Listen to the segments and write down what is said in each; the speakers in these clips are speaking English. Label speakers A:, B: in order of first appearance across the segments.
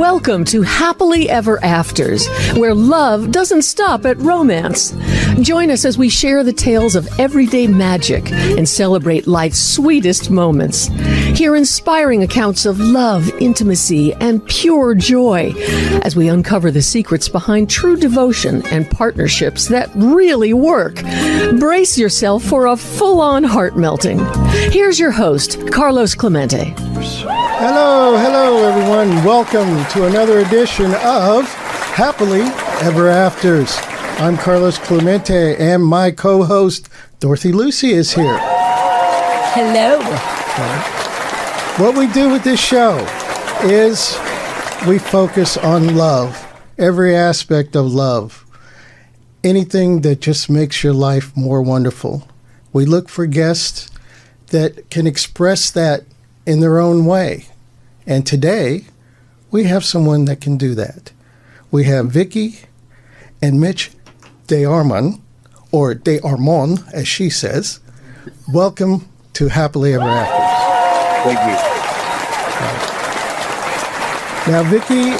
A: Welcome to Happily Ever Afters, where love doesn't stop at romance. Join us as we share the tales of everyday magic and celebrate life's sweetest moments. Hear inspiring accounts of love, intimacy, and pure joy as we uncover the secrets behind true devotion and partnerships that really work. Brace yourself for a full-on heart-melting. Here's your host, Carlos Clemente.
B: Hello, everyone. Welcome to another edition of Happily Ever Afters. I'm Carlos Clemente, and my co-host, Dorothy Lucy, is here.
C: Hello.
B: What we do with this show is we focus on love, every aspect of love, anything that just makes your life more wonderful. We look for guests that can express that in their own way. And today, we have someone that can do that. We have Vicki and Mitch DeArmon, or DeArmon, as she says. Welcome to Happily Ever Afters.
D: Thank you.
B: Now, Vicki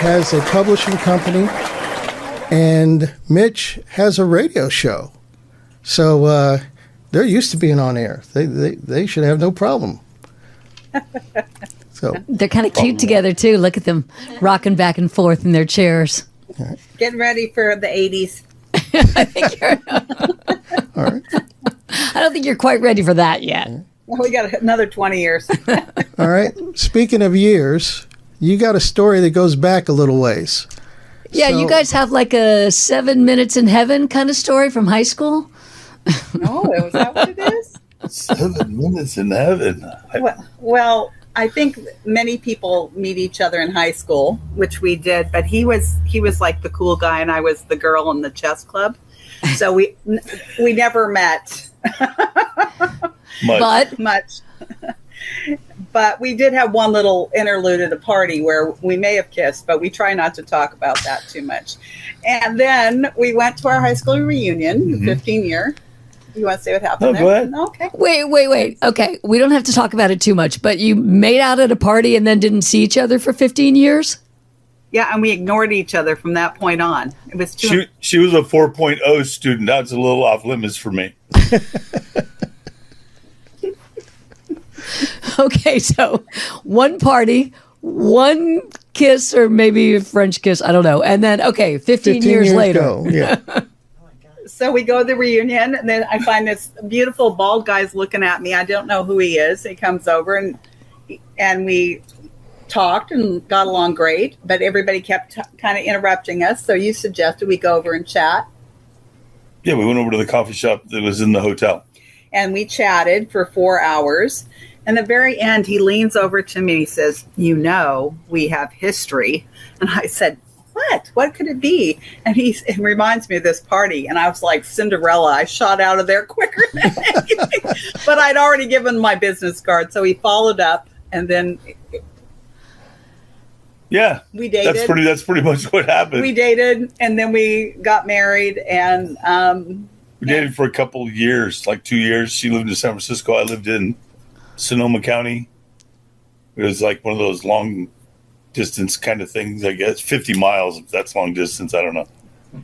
B: has a publishing company, and Mitch has a radio show. So they're used to being on air. They should have no problem. So
C: they're kind of cute together, too. Look at them rocking back and forth in their chairs.
B: Right.
E: Getting ready for the 80s.
C: I think you're...
B: All right.
C: I don't think you're quite ready for that yet.
E: Well, we got another 20 years.
B: All right. Speaking of years, you got a story that goes back a little ways.
C: Yeah,
B: So-
C: you guys have like a 7 minutes in heaven kind of story from high school?
E: Oh, is that what it is?
D: 7 minutes in heaven.
E: Well, I think many people meet each other in high school, which we did. But he was like the cool guy, and I was the girl in the chess club. So we never met much. But we did have one little interlude at a party where we may have kissed, but we try not to talk about that too much. And then we went to our high school reunion, 15-year. You want to say what happened there?
D: Go ahead.
E: Okay.
C: Wait. Okay, we don't have to talk about it too much, but you made out at a party and then didn't see each other for 15 years?
E: Yeah, and we ignored each other from that point on. It was too...
D: She was a 4.0 student. That's a little off limits for me.
C: Okay, so one party, one kiss, or maybe a French kiss, I don't know. And then, 15 years later.
B: Ago, yeah.
E: So we go to the reunion, and then I find this beautiful bald guy's looking at me. I don't know who he is. He comes over, and we talked and got along great, but everybody kept kind of interrupting us. So you suggested we go over and chat.
D: Yeah, we went over to the coffee shop that was in the hotel.
E: And we chatted for 4 hours. And at the very end, he leans over to me and he says, we have history. And I said, what? What could it be? And it reminds me of this party. And I was like Cinderella. I shot out of there quicker than anything. But I'd already given my business card. So he followed up, and then we dated.
D: That's pretty much what happened.
E: We dated, and then we got married, and
D: we dated for a couple of years, like 2 years. She lived in San Francisco. I lived in Sonoma County. It was like one of those long distance kind of things, I guess. 50 miles, if that's long distance, I don't know.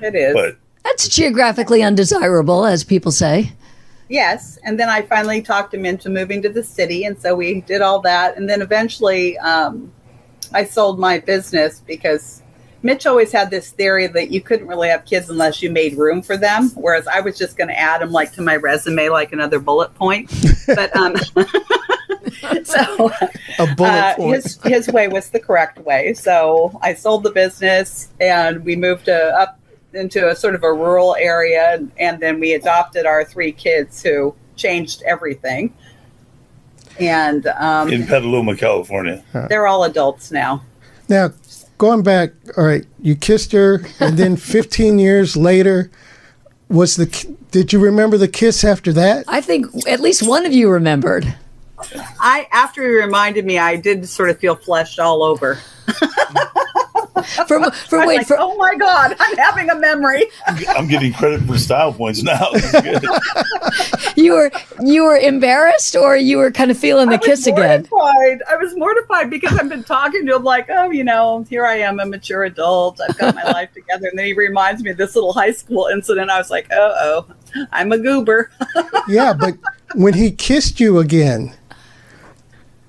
E: It is.
D: But
C: That's geographically undesirable, as people say.
E: yes, and then I finally talked him into moving to the city, and so we did all that. And then eventually I sold my business because Mitch always had this theory that you couldn't really have kids unless you made room for them, whereas I was just going to add them like to my resume, like another bullet point. But so
B: A bullet point.
E: his way was the correct way. So I sold the business, and we moved up into a sort of a rural area, and then we adopted our 3 kids, who changed everything. And
D: in Petaluma, California.
E: they're all adults now.
B: Now, going back, all right, you kissed her, and then 15 years later, did you remember the kiss after that?
C: I think at least one of you remembered.
E: After he reminded me, I did sort of feel flushed all over. Like, oh my God, I'm having a memory.
D: I'm getting credit for style points now. This is good.
C: You were embarrassed, or you were kind of feeling the kiss again?
E: I was mortified because I've been talking to him like, oh, here I am, a mature adult. I've got my life together. And then he reminds me of this little high school incident. I was like, I'm a goober.
B: Yeah, but when he kissed you again,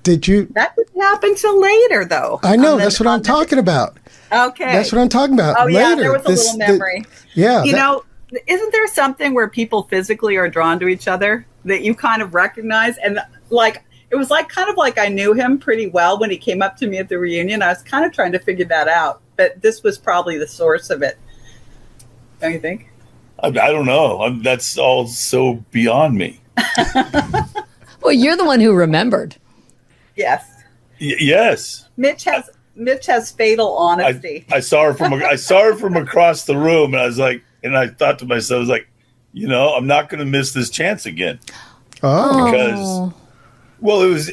B: did you?
E: That didn't happen till later, though.
B: I know. That's what I'm talking about.
E: Okay.
B: That's what I'm talking about.
E: Oh, yeah,
B: later,
E: there was a little memory. Isn't there something where people physically are drawn to each other that you kind of recognize? And like, it was like kind of like I knew him pretty well when he came up to me at the reunion. I was kind of trying to figure that out, but this was probably the source of it. Don't you think?
D: I don't know. That's all so beyond me.
C: Well, you're the one who remembered.
E: Yes.
D: Yes.
E: Mitch has fatal honesty.
D: I saw her from across the room, and I was like, and I thought to myself, I was like, I'm not going to miss this chance again.
B: Oh.
D: Because, well, it was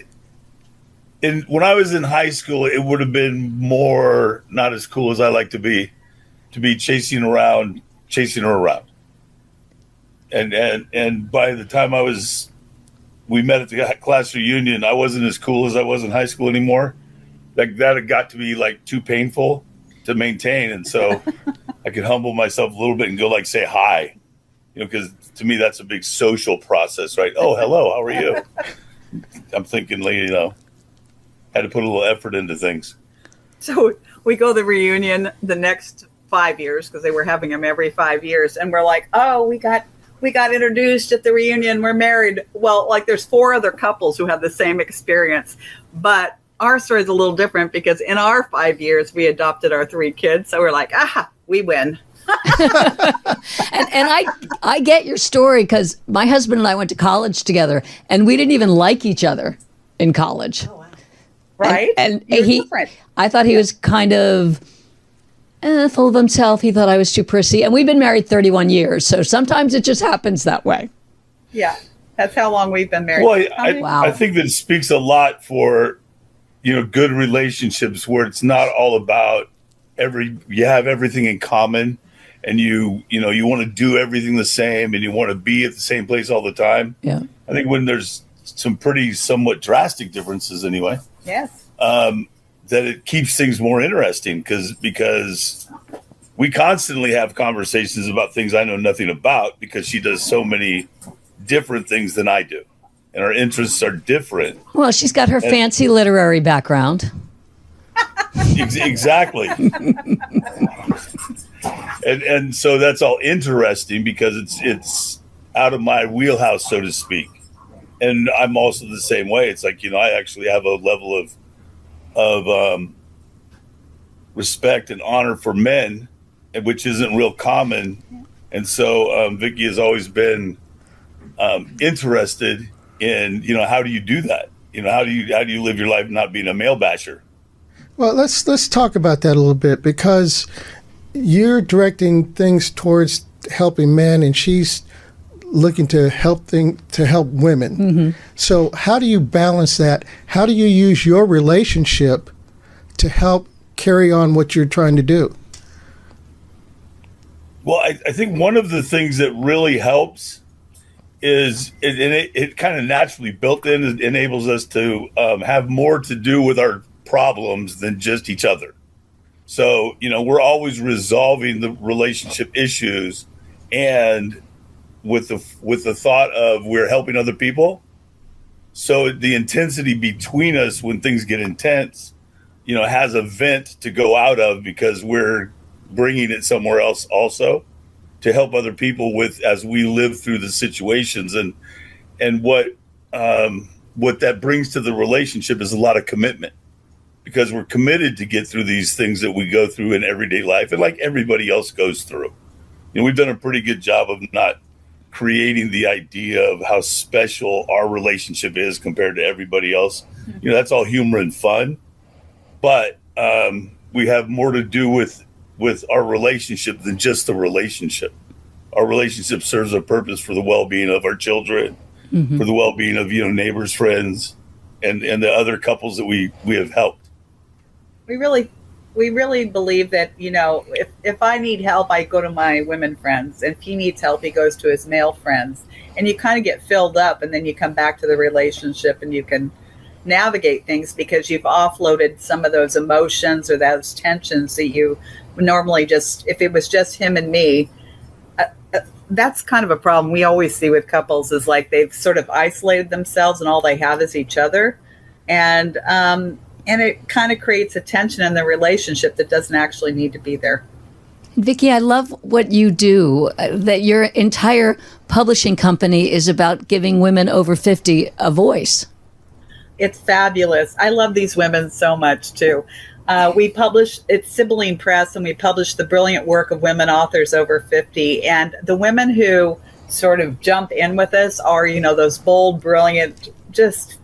D: when I was in high school, it would have been more not as cool as I like to be chasing her around. And by the time we met at the class reunion, I wasn't as cool as I was in high school anymore. Like that had got to be like too painful to maintain. And so I could humble myself a little bit and go like, say hi, because to me, that's a big social process, right? Oh, hello. How are you? I'm thinking, had to put a little effort into things.
E: So we go to the reunion the next 5 years because they were having them every 5 years. And we're like, oh, we got introduced at the reunion. We're married. Well, like there's 4 other couples who have the same experience, but our story is a little different because in our 5 years, we adopted our 3 kids. So we're like, we win.
C: and I get your story because my husband and I went to college together and we didn't even like each other in college.
E: Oh, wow. Right.
C: And I thought he was kind of full of himself. He thought I was too prissy. And we've been married 31 years. So sometimes it just happens that way.
E: Yeah. That's how long we've been married.
D: Well,
C: Wow.
D: I think that it speaks a lot for, good relationships where it's not all about you have everything in common and you want to do everything the same and you want to be at the same place all the time.
C: Yeah.
D: I think when there's some pretty somewhat drastic differences anyway.
E: Yes.
D: That it keeps things more interesting because we constantly have conversations about things I know nothing about because she does so many different things than I do. And our interests are different.
C: Well, she's got her fancy literary background.
D: Exactly. and so that's all interesting because it's out of my wheelhouse, so to speak. And I'm also the same way. It's like, I actually have a level of respect and honor for men, which isn't real common. And so Vicki has always been interested in, how do you do that? How do you live your life not being a male basher?
B: Well, let's talk about that a little bit because you're directing things towards helping men, and she's looking to help women. Mm-hmm. So how do you balance that? How do you use your relationship to help carry on what you're trying to do?
D: Well, I think one of the things that really helps is it kind of naturally built in, it enables us to have more to do with our problems than just each other. So, we're always resolving the relationship issues and with the thought of we're helping other people. So the intensity between us when things get intense, has a vent to go out of because we're bringing it somewhere else also to help other people as we live through the situations. And what that brings to the relationship is a lot of commitment because we're committed to get through these things that we go through in everyday life and like everybody else goes through. We've done a pretty good job of not creating the idea of how special our relationship is compared to everybody else. That's all humor and fun, but we have more to do with our relationship than just the relationship. Our relationship serves a purpose for the well-being of our children, mm-hmm. for the well-being of neighbors, friends, and the other couples that we have helped.
E: We really we really believe that, if I need help, I go to my women friends. And if he needs help, he goes to his male friends. And you kind of get filled up, and then you come back to the relationship and you can navigate things because you've offloaded some of those emotions or those tensions that you normally if it was just him and me. That's kind of a problem we always see with couples, is like they've sort of isolated themselves and all they have is each other. And it kind of creates a tension in the relationship that doesn't actually need to be there.
C: Vicki, I love what you do, that your entire publishing company is about giving women over 50 a voice.
E: It's fabulous. I love these women so much, too. We publish, it's Sibylline Press, and we publish the brilliant work of women authors over 50. And the women who sort of jump in with us are, those bold, brilliant, just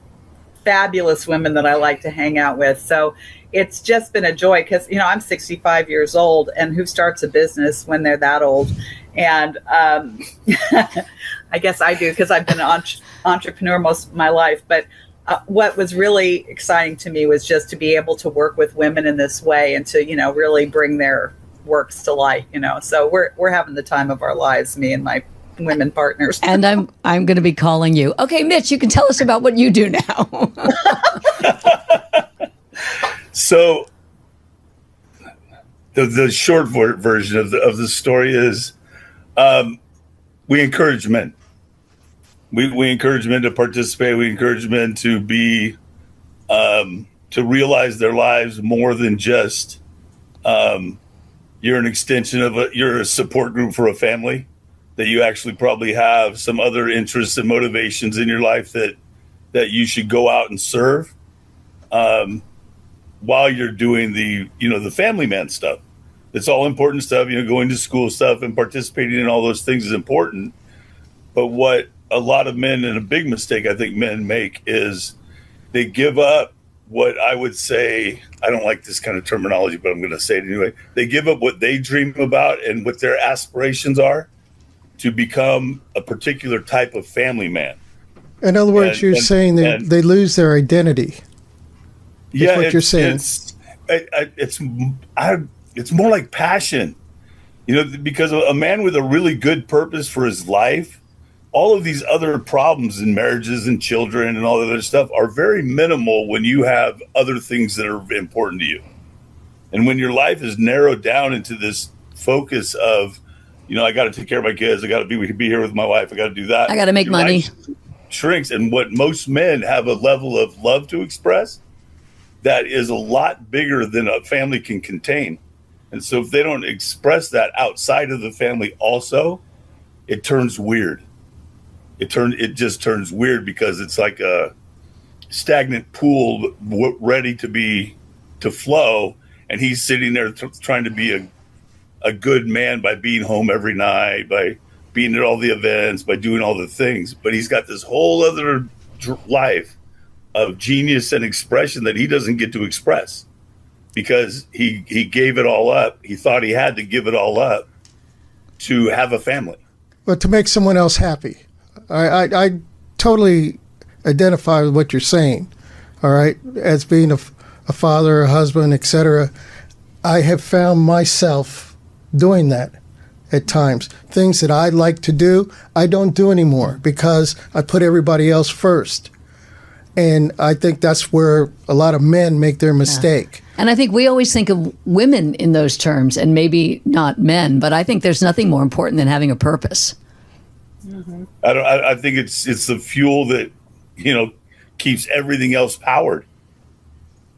E: fabulous women that I like to hang out with. So it's just been a joy because, I'm 65 years old, and who starts a business when they're that old? And I guess I do because I've been an entrepreneur most of my life. But what was really exciting to me was just to be able to work with women in this way and to, really bring their works to light, So we're having the time of our lives, me and my women partners.
C: And I'm going to be calling you. Okay, Mitch, you can tell us about what you do now.
D: So the short version of the story is we encourage men. We encourage men to participate. We encourage men to be, to realize their lives more than just, you're an extension of you're a support group for a family, that you actually probably have some other interests and motivations in your life that you should go out and serve, while you're doing the family man stuff. It's all important stuff, going to school stuff and participating in all those things is important. But what a lot of men, and a big mistake I think men make, is they give up what I would say, I don't like this kind of terminology, but I'm going to say it anyway. They give up what they dream about and what their aspirations are to become a particular type of fammy man.
B: In other words, you're saying that they lose their identity.
D: Yeah,
B: what you're saying.
D: It's more like passion, because a man with a really good purpose for his life, all of these other problems in marriages and children and all that other stuff are very minimal when you have other things that are important to you. And when your life is narrowed down into this focus of, I got to take care of my kids, I got to be here with my wife, I got to do that.
C: I got to make money.
D: Shrinks. And what most men have a level of love to express that is a lot bigger than a family can contain. And so if they don't express that outside of the family also, it turns weird. It just turns weird because it's like a stagnant pool ready to flow. And he's sitting there trying to be a good man by being home every night, by being at all the events, by doing all the things. But he's got this whole other life of genius and expression that he doesn't get to express because he gave it all up. He thought he had to give it all up to have a family.
B: But to make someone else happy. I totally identify with what you're saying, all right? As being a father, a husband, etc., I have found myself doing that at times. Things that I like to do, I don't do anymore because I put everybody else first. And I think that's where a lot of men make their mistake.
C: And I think we always think of women in those terms and maybe not men, but I think there's nothing more important than having a purpose.
E: Mm-hmm.
D: I think it's the fuel that, keeps everything else powered.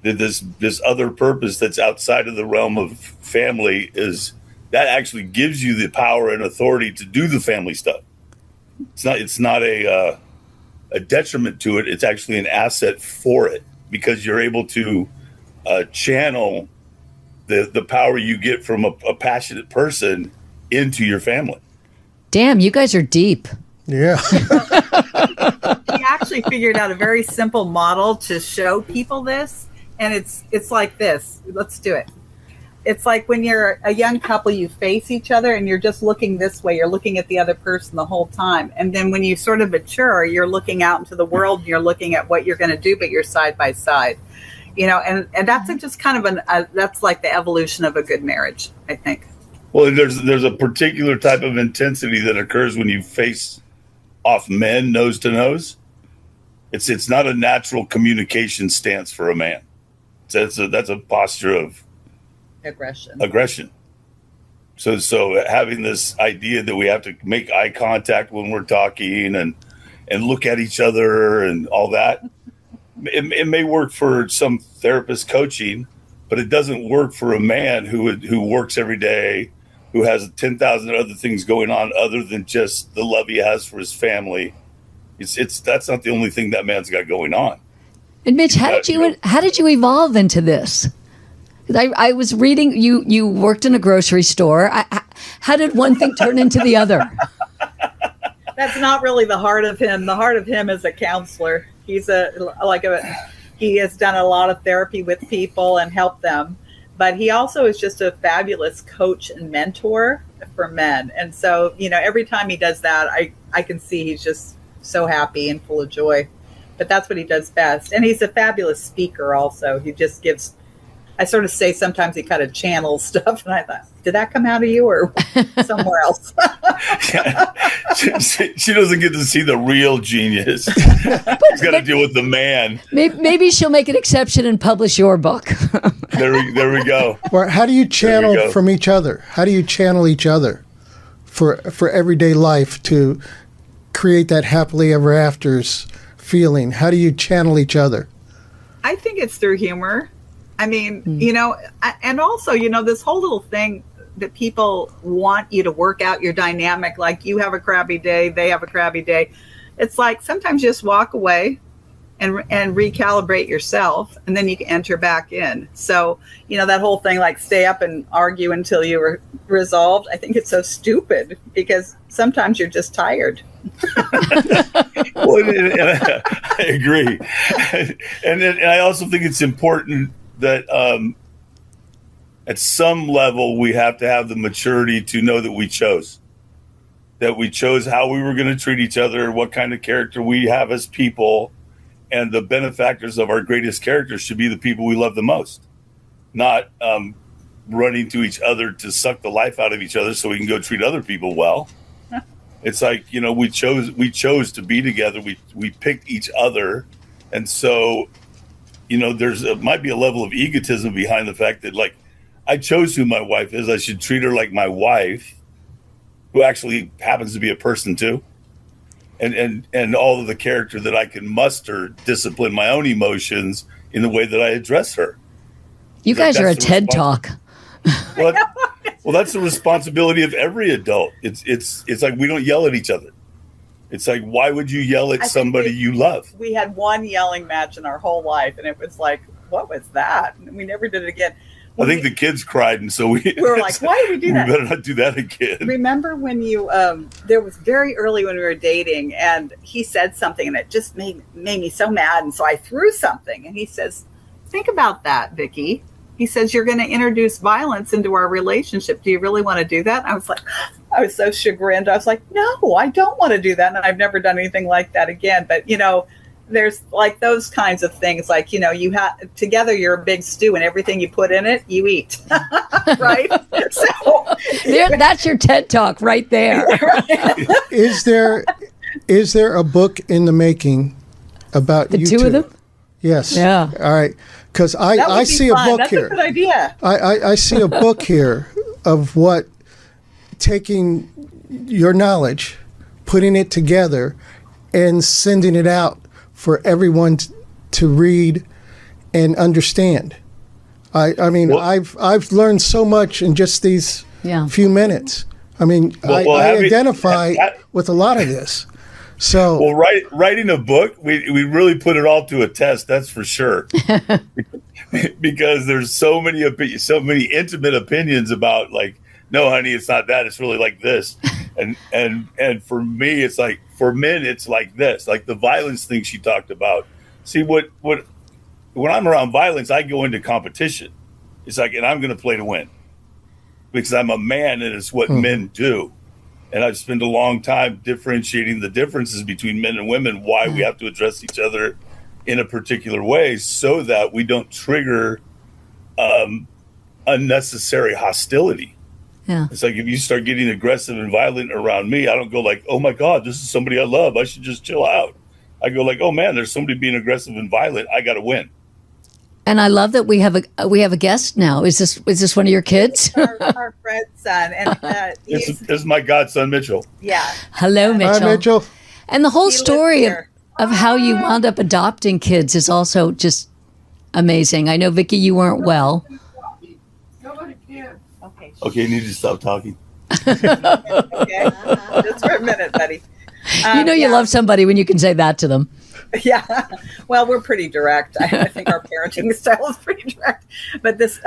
D: That this other purpose that's outside of the realm of family that actually gives you the power and authority to do the family stuff. It's not a detriment to it. It's actually an asset for it because you're able to channel the power you get from a passionate person into your family.
C: Damn, you guys are deep.
B: Yeah.
E: We actually figured out a very simple model to show people this, and it's like this. Let's do it. It's like when you're a young couple, you face each other and you're just looking this way. You're looking at the other person the whole time. And then when you sort of mature, you're looking out into the world and you're looking at what you're going to do, but you're side by side. and that's just kind of that's like the evolution of a good marriage, I think.
D: Well, there's a particular type of intensity that occurs when you face off men nose to nose. It's not a natural communication stance for a man. That's a posture of aggression. So having this idea that we have to make eye contact when we're talking and look at each other and all that, it may work for some therapist coaching, but it doesn't work for a man who works every day, who has 10,000 other things going on other than just the love he has for his family. That's not the only thing that man's got going on.
C: And Mitch, how did you evolve into this? I was reading you worked in a grocery store. How did one thing turn into the other?
E: That's not really the heart of him. The heart of him is a counselor. He has done a lot of therapy with people and helped them. But he also is just a fabulous coach and mentor for men. And so, every time he does that, I can see he's just so happy and full of joy. But that's what he does best. And he's a fabulous speaker also. He just gives, I sort of say sometimes he kind of channels stuff. And I thought, did that come out of you or somewhere else?
D: She doesn't get to see the real genius. She's got to deal with the man.
C: Maybe she'll make an exception and publish your book.
D: There we go.
B: Or how do you channel from each other? How do you channel each other for everyday life to create that happily ever afters feeling? How do you channel each other?
E: I think it's through humor. I mean, and also, this whole little thing that people want you to work out your dynamic, like you have a crappy day, they have a crappy day. It's like sometimes you just walk away and recalibrate yourself, and then you can enter back in. So, that whole thing, like stay up and argue until you were resolved. I think it's so stupid because sometimes you're just tired.
D: Well, I agree. And I also think it's important that at some level we have to have the maturity to know that we chose how we were going to treat each other, what kind of character we have as people, and the benefactors of our greatest characters should be the people we love the most, not running to each other to suck the life out of each other so we can go treat other people well. It's like, we chose to be together. We picked each other. And so, might be a level of egotism behind the fact that, like, I chose who my wife is. I should treat her like my wife, who actually happens to be a person too. And all of the character that I can muster, discipline my own emotions in the way that I address her.
C: You guys are a TED Talk.
D: Well, that's the responsibility of every adult. It's like we don't yell at each other. It's like, why would you yell at somebody you love?
E: We had one yelling match in our whole life, and it was like, what was that? And we never did it again.
D: I think the kids cried, and so we
E: were like, why did we do that?
D: We better not do that again.
E: Remember when you, there was very early when we were dating, and he said something, and it just made me so mad, and so I threw something, and he says, think about that, Vicki. He says, you're going to introduce violence into our relationship. Do you really want to do that? And I was so chagrined. I was like, no, I don't want to do that. And I've never done anything like that again. But, there's like those kinds of things, like, you have together, you're a big stew, and everything you put in it, you eat. Right? So
C: that's your TED Talk right there.
B: Is there a book in the making about
C: the
B: you
C: two of them?
B: Yes.
C: Yeah.
B: All right. Because I see a book here.
E: That's a good idea.
B: I see a book here of what taking your knowledge, putting it together, and sending it out for everyone to read and understand. I mean, I've learned so much in just these few minutes. I mean, I identify with a lot of this. So,
D: writing a book, we really put it all to a test. That's for sure, because there's so many intimate opinions about, like, no, honey, it's not that. It's really like this, and for me, it's like, for men, it's like this, like the violence thing she talked about. See, when I'm around violence, I go into competition. It's like, and I'm going to play to win because I'm a man, and it's what men do. And I've spent a long time differentiating the differences between men and women, why we have to address each other in a particular way so that we don't trigger unnecessary hostility.
C: Yeah.
D: It's like if you start getting aggressive and violent around me, I don't go like, oh my God, this is somebody I love, I should just chill out. I go like, oh man, there's somebody being aggressive and violent, I got to win.
C: And I love that we have a guest now. Is this one of your kids?
E: our Fred's son, and
D: This is my godson Mitchell.
E: yeah.
C: Hello, Mitchell.
B: Hi, Mitchell.
C: And the whole
E: He lives
C: story
E: here.
C: of how you wound up adopting kids is also just amazing. I know, Vicki, you weren't well.
E: Okay.
D: Okay, you need to stop talking.
E: Okay. Just for a minute, buddy.
C: You know you
E: yeah.
C: love somebody when you can say that to them.
E: Yeah. Well, we're pretty direct. I think our parenting style is pretty direct. But this,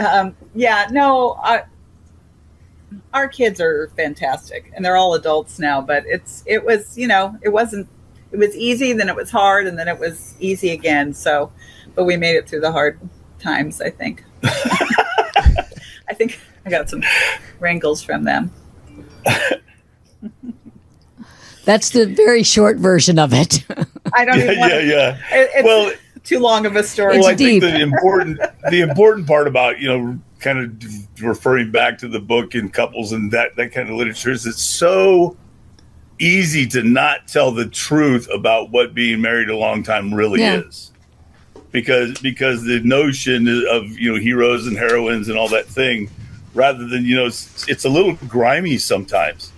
E: our kids are fantastic, and they're all adults now. But it was easy, then it was hard, and then it was easy again. So, but we made it through the hard times, I think. I think I got some wrangles from them.
C: That's the very short version of it.
E: I don't even want
D: Yeah.
E: It's too long of a story.
D: Well, I
C: deep.
D: think the important part about, kind of referring back to the book and couples and that kind of literature is it's so easy to not tell the truth about what being married a long time really is. Because the notion of, heroes and heroines and all that thing, rather than, it's a little grimy sometimes.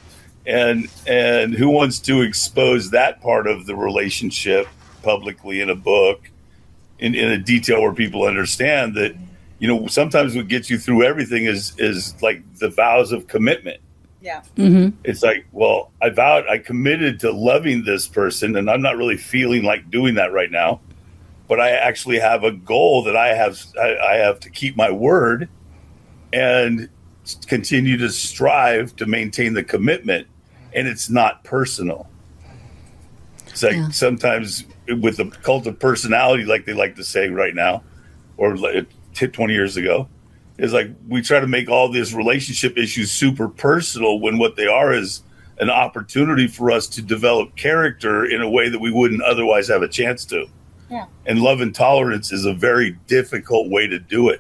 D: And who wants to expose that part of the relationship publicly in a book in a detail where people understand that, sometimes what gets you through everything is like the vows of commitment.
E: Yeah.
C: Mm-hmm.
D: It's like, well, I committed to loving this person, and I'm not really feeling like doing that right now, but I actually have a goal that I have to keep my word and continue to strive to maintain the commitment. And it's not personal. It's like sometimes with the cult of personality, like they like to say right now, or 20 years ago, is like we try to make all these relationship issues super personal when what they are is an opportunity for us to develop character in a way that we wouldn't otherwise have a chance to.
E: Yeah.
D: And love and tolerance is a very difficult way to do it.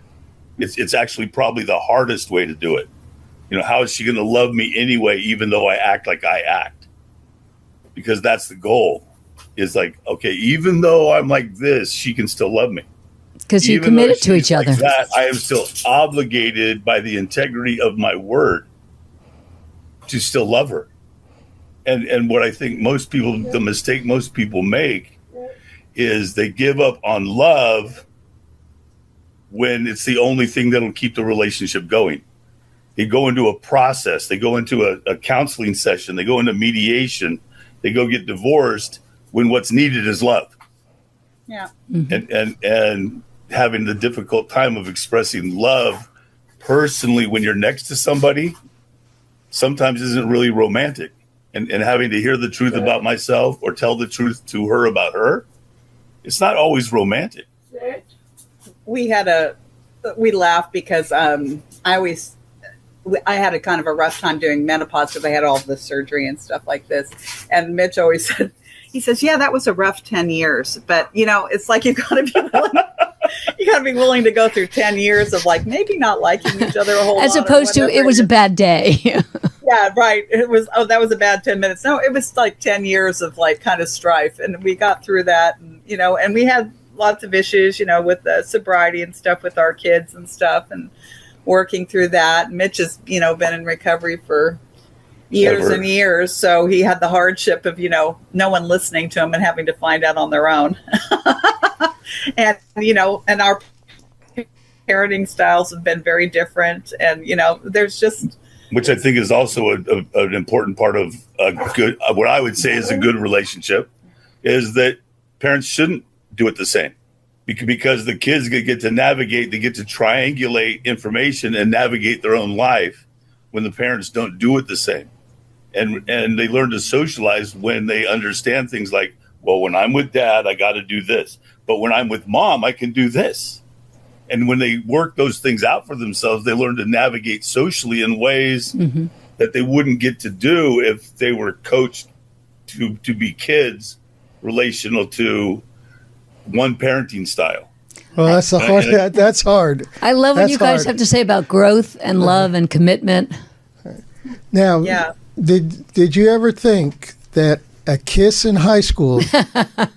D: It's actually probably the hardest way to do it. How is she going to love me anyway, even though I act like I act? Because that's the goal. Is like, okay, even though I'm like this, she can still love me.
C: Because you committed to each other.
D: That, I am still obligated by the integrity of my word to still love her. And what I think the mistake most people make is they give up on love when it's the only thing that'll keep the relationship going. They go into a process. They go into a counseling session. They go into mediation. They go get divorced when what's needed is love.
E: Yeah.
C: Mm-hmm.
D: And having the difficult time of expressing love personally when you're next to somebody sometimes isn't really romantic. And having to hear the truth about myself or tell the truth to her about her, it's not always romantic.
E: We laughed because I had a kind of a rough time doing menopause because I had all the surgery and stuff like this. And Mitch always said, he says, yeah, that was a rough 10 years. But, it's like you got to be willing to go through 10 years of like maybe not liking each other a whole lot.
C: As opposed to it was a bad day.
E: Yeah, right. It was, that was a bad 10 minutes. No, it was like 10 years of like kind of strife. And we got through that. And, and we had lots of issues, with the sobriety and stuff with our kids and stuff. And working through that. Mitch has, been in recovery for years and years. So he had the hardship of, no one listening to him and having to find out on their own. And, and our parenting styles have been very different. And, there's just.
D: Which I think is also an important part of a good, what I would say is a good relationship, is that parents shouldn't do it the same. Because the kids get to navigate, they get to triangulate information and navigate their own life when the parents don't do it the same. And they learn to socialize when they understand things like, well, when I'm with dad, I got to do this. But when I'm with mom, I can do this. And when they work those things out for themselves, they learn to navigate socially in ways that they wouldn't get to do if they were coached to be kids relational to one parenting style.
B: Well, that's hard. That's hard.
C: I love what
B: That's
C: you guys
B: hard.
C: have to say about growth and love and commitment.
B: Now,
E: Yeah.
B: did you ever think that a kiss in high school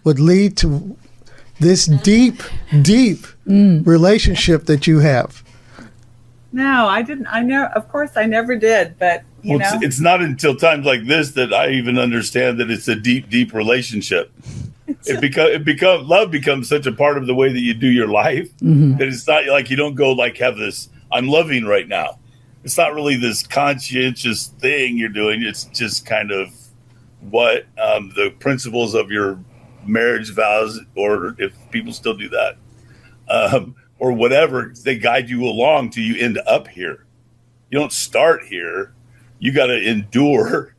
B: would lead to this deep relationship that you have?
E: No, I didn't. Of course, I never did. But you know,
D: It's not until times like this that I even understand that it's a deep relationship. Love becomes such a part of the way that you do your life that it's not like you don't go like have this, I'm loving right now. It's not really this conscientious thing you're doing. It's just kind of what the principles of your marriage vows, or if people still do that, or whatever, they guide you along till you end up here. You don't start here. You got to endure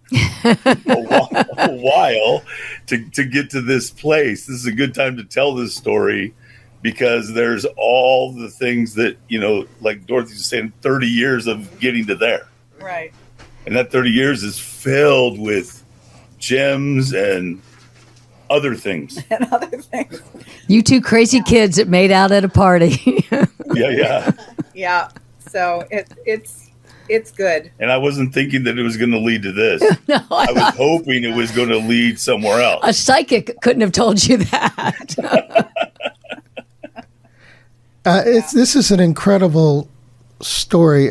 D: a while to get to this place. This is a good time to tell this story because there's all the things that, like Dorothy was saying, 30 years of getting to there.
E: right.
D: And that 30 years is filled with gems and other things.
E: And other things.
C: You two crazy kids that made out at a party.
D: Yeah.
E: Yeah. So it's good.
D: And I wasn't thinking that it was going to lead to this.
C: No,
D: I was hoping it was going to lead somewhere else.
C: a psychic couldn't have told you that.
B: This is an incredible story.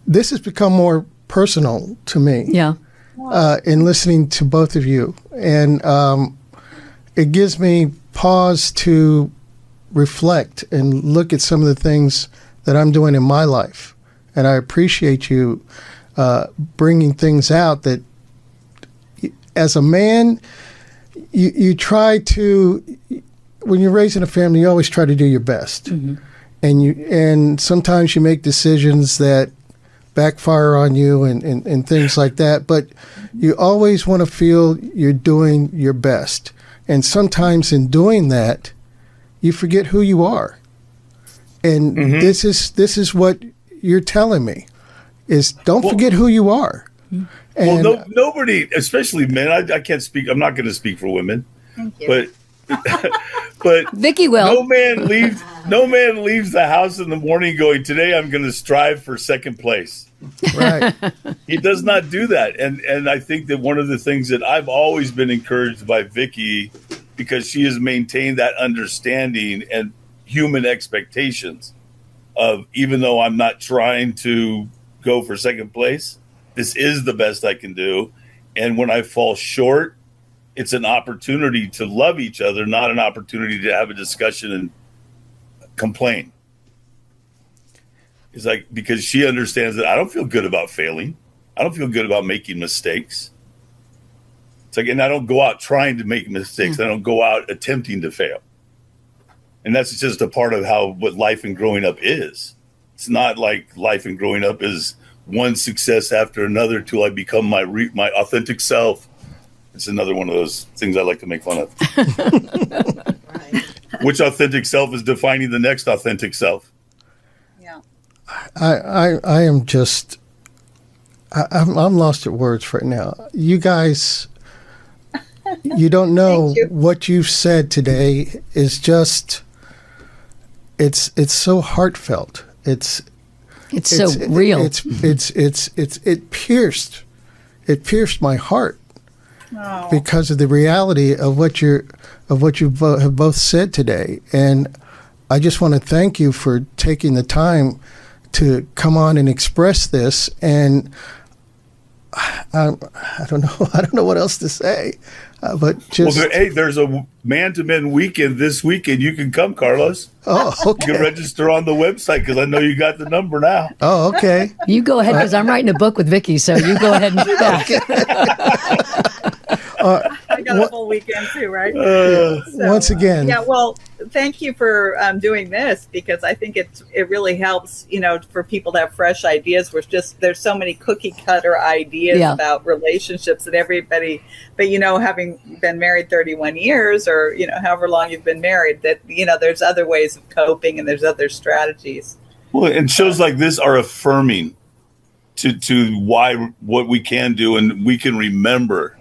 B: This has become more personal to me.
C: Yeah.
B: In listening to both of you, and it gives me pause to reflect and look at some of the things that I'm doing in my life, and I appreciate you bringing things out that, as a man, you try to, when you're raising a family, you always try to do your best, and sometimes you make decisions that backfire on you and things like that, but you always want to feel you're doing your best. And sometimes in doing that, you forget who you are. And this is what you're telling me, is don't forget who you are. And
D: nobody, especially men, I can't speak, I'm not going to speak for women,
E: Thank you.
D: but
C: Vicky will.
D: no man leaves the house in the morning going, today I'm going to strive for second place.
B: right.
D: He does not do that. And I think that one of the things that I've always been encouraged by Vicki, because she has maintained that understanding and human expectations of, even though I'm not trying to go for second place, this is the best I can do. And when I fall short, it's an opportunity to love each other, not an opportunity to have a discussion and complain. It's like, because she understands that I don't feel good about failing. I don't feel good about making mistakes. It's like, and I don't go out trying to make mistakes. I don't go out attempting to fail. And that's just a part of what life and growing up is. It's not like life and growing up is one success after another till I become my authentic self. It's another one of those things I like to make fun of.
E: Right.
D: Which authentic self is defining the next authentic self?
E: Yeah.
B: I am just, I'm lost at words right now. You guys, you don't know
E: Thank you.
B: what you've said today is just, it's so heartfelt. It's
C: so real.
B: It pierced my heart
E: Oh.
B: because of the reality of what you have both said today. And I just want to thank you for taking the time to come on and express this. And I don't know what else to say, but just
D: there's a man-to-men weekend this weekend. You can come, Carlos.
B: oh,
D: You can
B: okay.
D: register on the website because I know you got the number now.
B: Oh, okay.
C: You go ahead, because I'm writing a book with Vicky, so you go ahead and do that.
E: I got a full weekend too, right?
B: Once again,
E: Yeah, well, thank you for doing this, because I think it really helps, for people to have fresh ideas. There's so many cookie cutter ideas about relationships that everybody, but having been married 31 years or however long you've been married, that there's other ways of coping and there's other strategies.
D: Well, and shows like this are affirming to what we can do, and we can remember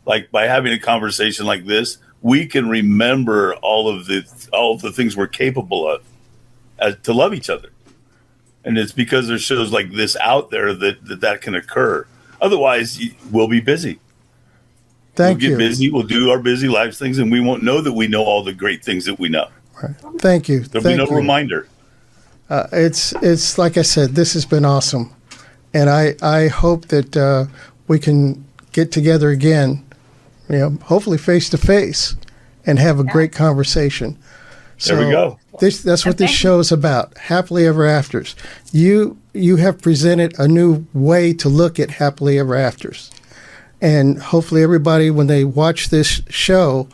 D: like by having a conversation like this, we can remember all of the things we're capable of to love each other. And it's because there's shows like this out there that can occur. Otherwise, we'll be busy.
B: Thank you.
D: We'll get busy. We'll do our busy lives things, and we won't know that we know all the great things that we know.
B: Right. Thank you.
D: There'll be no reminder.
B: It's like I said, this has been awesome. And I hope that we can get together again, hopefully face to face, and have a great conversation. So
D: there we go.
B: That's what this show is about, happily ever afters. You have presented a new way to look at happily ever afters. And hopefully everybody, when they watch this show,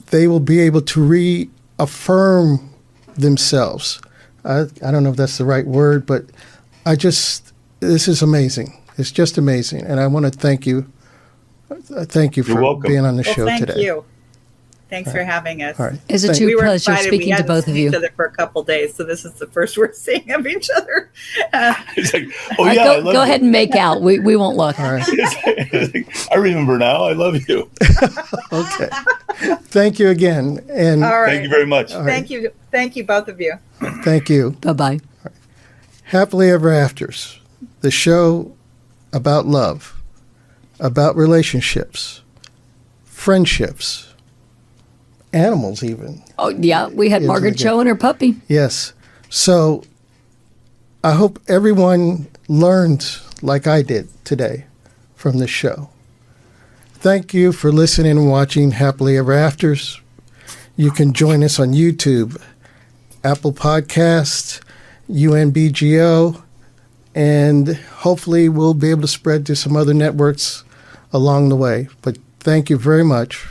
B: they will be able to reaffirm themselves. I don't know if that's the right word, but this is amazing. It's just amazing. And I want to thank you. Thank you for being on the show today.
E: Thank you. Thanks for having us.
B: All right.
C: It's a true pleasure
E: excited.
C: speaking to both of you.
E: Each other for a couple days, so this is the first we're seeing of each other.
D: It's like, oh yeah,
C: go ahead and make out. We won't look.
B: All right.
D: It's like, I remember now. I love you.
B: Okay. Thank you again. And
E: All right.
D: Thank you very much.
E: Thank you. Thank you, both of you.
B: Thank you.
C: Bye-bye.
B: Happily Ever Afters, the show about love, about relationships, friendships, animals even.
C: Oh, yeah. We had Margaret Cho and her puppy.
B: Yes. So I hope everyone learned like I did today from this show. Thank you for listening and watching Happily Ever Afters. You can join us on YouTube, Apple Podcasts, UNBGO, and hopefully we'll be able to spread to some other networks along the way. But thank you very much